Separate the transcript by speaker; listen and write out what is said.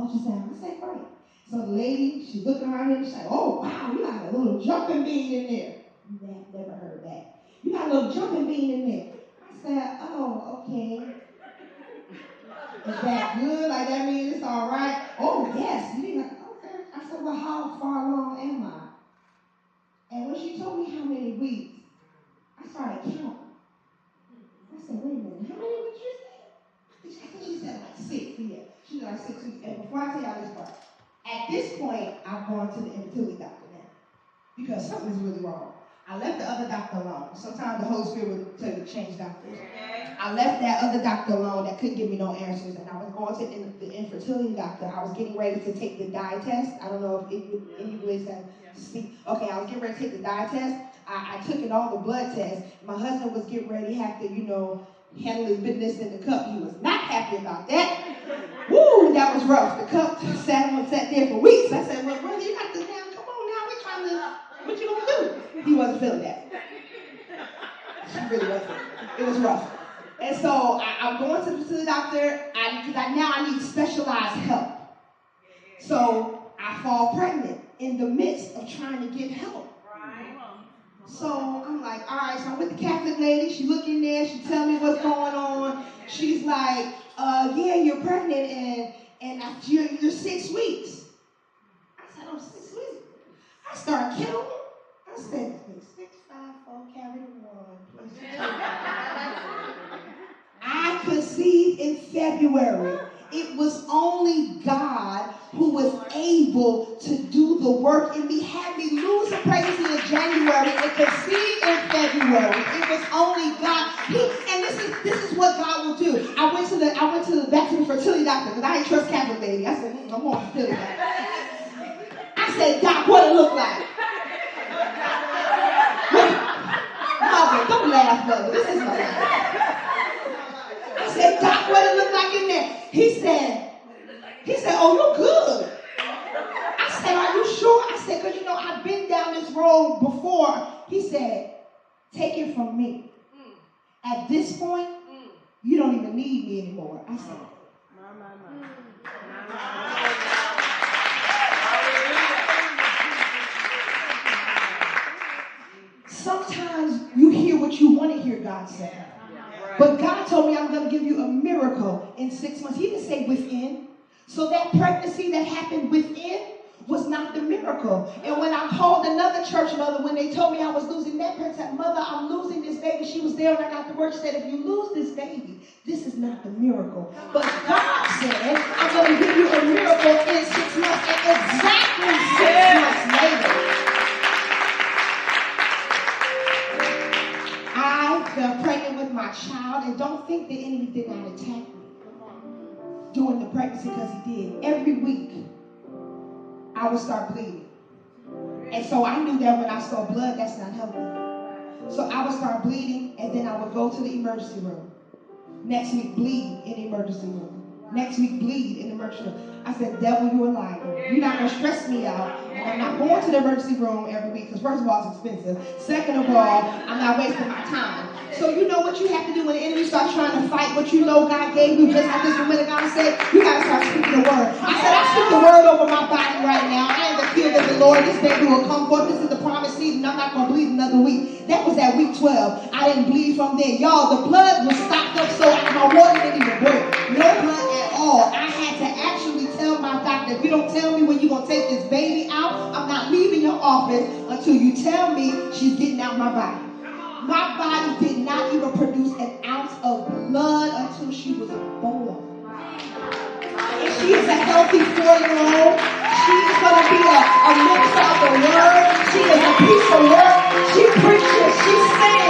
Speaker 1: ultrasound. I said, great. So the lady, she's looking around here, she's like, oh, wow, you got a little jumping bean in there. Never heard that. You got a little jumping bean in there. I said, oh, okay. Is that good? Like that means it's all right? Oh, yes. Okay. I said, well, how far along am I? And when she told me how many weeks, I started counting. I said, wait a minute, how many weeks you say? I think she said like 6, yeah. She said like 6 weeks. And before I tell y'all this part, at this point, I've gone to the infertility doctor now because something's really wrong. I left the other doctor alone. Sometimes the Holy Spirit would tell you to change doctors. I left that other doctor alone that couldn't give me no answers, and I was going to the infertility doctor. I was getting ready to take the dye test. I don't know if any of you have seen. Okay, I was getting ready to take the dye test. I took in all the blood tests. My husband was getting ready to have to, handle his business in the cup. He was not happy about that. Woo, that was rough. The cup sat there for weeks. I said, well, brother, you got to now, come on now, we're trying to, what you gonna do? He wasn't feeling that. She really wasn't. It was rough. And so I'm going to the doctor because now I need specialized help. So I fall pregnant in the midst of trying to get help. So I'm like, all right, so I'm with the Catholic lady. She look in there, she tell me what's going on. She's like, yeah, you're pregnant and you're 6 weeks. I said, oh, 6 weeks? I started counting. I said, 6, 5, 4, carry 1, plus 2. I conceived in February. It was only God who was able to do the work in me, had me lose a pregnancy in January and conceive in February. It was only God. And this is what God will do. I went back to the fertility doctor because I didn't trust Catholic baby. I said, I'm on fertility doctor. I said, Doc, what it look like? Mother, don't laugh, mother. This is my life. I said, Doc, what it look like in there? He said, oh, you're good. I said, are you sure? I said, because I've been down this road before. He said, take it from me. At this point, you don't even need me anymore. I said, sometimes you hear what you want to hear God say. But God told me I'm going to give you a miracle in 6 months. He didn't say within. So that pregnancy that happened within was not the miracle. And when I called another church mother, when they told me I was losing that pregnancy, I said, Mother, I'm losing this baby. She was there when I got the word. She said, if you lose this baby, this is not the miracle. But God said, I'm going to give you a miracle in 6 months. And exactly 6 months later, I fell pregnant with my child, and don't think the enemy did not attack me during the pregnancy, because he did. Every week, I would start bleeding. And so I knew that when I saw blood, that's not healthy. So I would start bleeding, and then I would go to the emergency room. Next week, bleed in the emergency room. Next week, bleed in the emergency room. I said, devil, you're a liar. You're not going to stress me out. And I'm not going to the emergency room every week, because first of all, it's expensive. Second of all, I'm not wasting my time. So you know what you have to do when the enemy starts trying to fight what you know God gave you, just like this woman of God said, you got to start speaking the word. I said, I speak the word over my body right now. I am the field of the Lord. This baby will come forth. This is the promised season. I'm not going to bleed another week. That was at week 12. I didn't bleed from there. Y'all, the blood was stopped up so my water didn't even break. No blood at all. I had to actually tell my doctor, if you don't tell me when you're going to take this baby out, I'm not leaving your office until you tell me she's getting out my body. My body did not even produce an ounce of blood until she was born. And she is a healthy 4-year-old. She is going to be a minister of the word. She is a piece of work. She preaches. She sings.